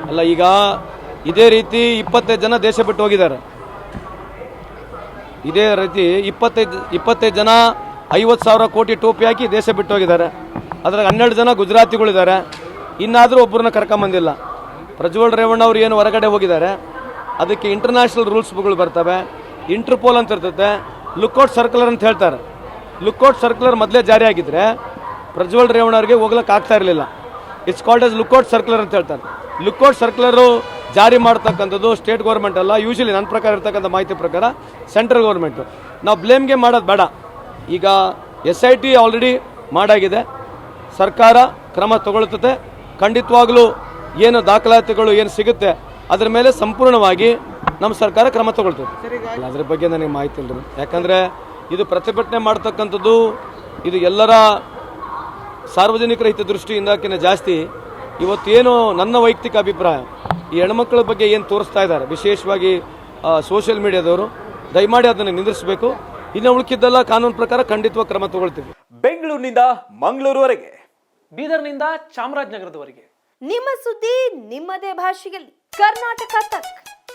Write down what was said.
ಅಲ್ಲ, ಈಗ ಇದೇ ರೀತಿ 25 ಜನ ದೇಶ ಬಿಟ್ಟು ಹೋಗಿದ್ದಾರೆ. ಇದೇ ರೀತಿ 25 ಜನ 50,000 ಕೋಟಿ ಟೋಪಿ ಹಾಕಿ ದೇಶ ಬಿಟ್ಟು ಹೋಗಿದ್ದಾರೆ. ಅದ್ರಾಗ 12 ಜನ ಗುಜರಾತಿಗಳಿದ್ದಾರೆ. ಇನ್ನಾದರೂ ಒಬ್ಬರನ್ನ ಕರ್ಕೊಂಬಂದಿಲ್ಲ. ಪ್ರಜ್ವಲ್ ರೇವಣ್ಣ ಅವರು ಏನು ಹೊರಗಡೆ ಹೋಗಿದ್ದಾರೆ, ಅದಕ್ಕೆ ಇಂಟರ್ನ್ಯಾಷನಲ್ ರೂಲ್ಸ್ಗಳು ಬರ್ತವೆ. ಇಂಟರ್ಪೋಲ್ ಅಂತ ಇರ್ತದೆ, ಲುಕ್ಔಟ್ ಸರ್ಕ್ಯುಲರ್ ಅಂತ ಹೇಳ್ತಾರೆ. ಲುಕ್ಔಟ್ ಸರ್ಕ್ಯುಲರ್ ಮೊದಲೇ ಜಾರಿ ಆಗಿದ್ರೆ ಪ್ರಜ್ವಲ್ ರೇವಣ್ಣ ಅವರಿಗೆ ಹೋಗ್ಲಿಕ್ಕೆ ಆಗ್ತಾ ಇರಲಿಲ್ಲ. It's called as lookout circular ಅಂತ ಹೇಳ್ತಾರೆ. ಲುಕ್ಔಟ್ ಸರ್ಕ್ಯುಲರು ಜಾರಿ ಮಾಡ್ತಕ್ಕಂಥದ್ದು ಸ್ಟೇಟ್ ಗೌರ್ಮೆಂಟ್ ಅಲ್ಲ, ಯೂಶಲಿ ನನ್ನ ಪ್ರಕಾರ ಇರ್ತಕ್ಕಂಥ ಮಾಹಿತಿ ಪ್ರಕಾರ ಸೆಂಟ್ರಲ್ ಗೌರ್ಮೆಂಟು. ನಾವು ಬ್ಲೇಮ್ಗೆ ಮಾಡೋದು ಬೇಡ. ಈಗ SIT ಆಲ್ರೆಡಿ ಮಾಡಾಗಿದೆ, ಸರ್ಕಾರ ಕ್ರಮ ತಗೊಳ್ತದೆ. ಖಂಡಿತವಾಗ್ಲೂ ಏನು ದಾಖಲಾತಿಗಳು ಏನು ಸಿಗುತ್ತೆ ಅದ್ರ ಮೇಲೆ ಸಂಪೂರ್ಣವಾಗಿ ನಮ್ಮ ಸರ್ಕಾರ ಕ್ರಮ ತಗೊಳ್ತದೆ. ಅದ್ರ ಬಗ್ಗೆ ನನಗೆ ಮಾಹಿತಿ ಇಲ್ಲ, ಯಾಕಂದರೆ ಇದು ಪ್ರತಿಭಟನೆ ಮಾಡ್ತಕ್ಕಂಥದ್ದು ಇದು ಎಲ್ಲರ ಸಾರ್ವಜನಿಕರ ಹಿತದೃಷ್ಟಿಯಿಂದಕ್ಕಿಂತ ಜಾಸ್ತಿ ಇವತ್ತೇನು ನನ್ನ ವೈಯಕ್ತಿಕ ಅಭಿಪ್ರಾಯ, ಈ ಹೆಣ್ಮಕ್ಳ ಬಗ್ಗೆ ಏನು ತೋರಿಸ್ತಾ ಇದ್ದಾರೆ, ವಿಶೇಷವಾಗಿ ಸೋಷಿಯಲ್ ಮೀಡಿಯಾದವರು, ದಯಮಾಡಿ ಅದನ್ನು ನಿಂದಿಸಬೇಕು. ಇನ್ನು ಉಳುಕಿದ್ದೆಲ್ಲ ಕಾನೂನು ಪ್ರಕಾರ ಖಂಡಿತವಾಗಿ ಕ್ರಮ ತಗೊಳ್ತೀವಿ. ಬೆಂಗಳೂರಿನಿಂದ ಮಂಗಳೂರುವರೆಗೆ, ಬೀದರ್ನಿಂದ ಚಾಮರಾಜನಗರದವರೆಗೆ ನಿಮ್ಮ ಸುದ್ದಿ ನಿಮ್ಮದೇ ಭಾಷೆಯಲ್ಲಿ. ಕರ್ನಾಟಕ ತಕ್.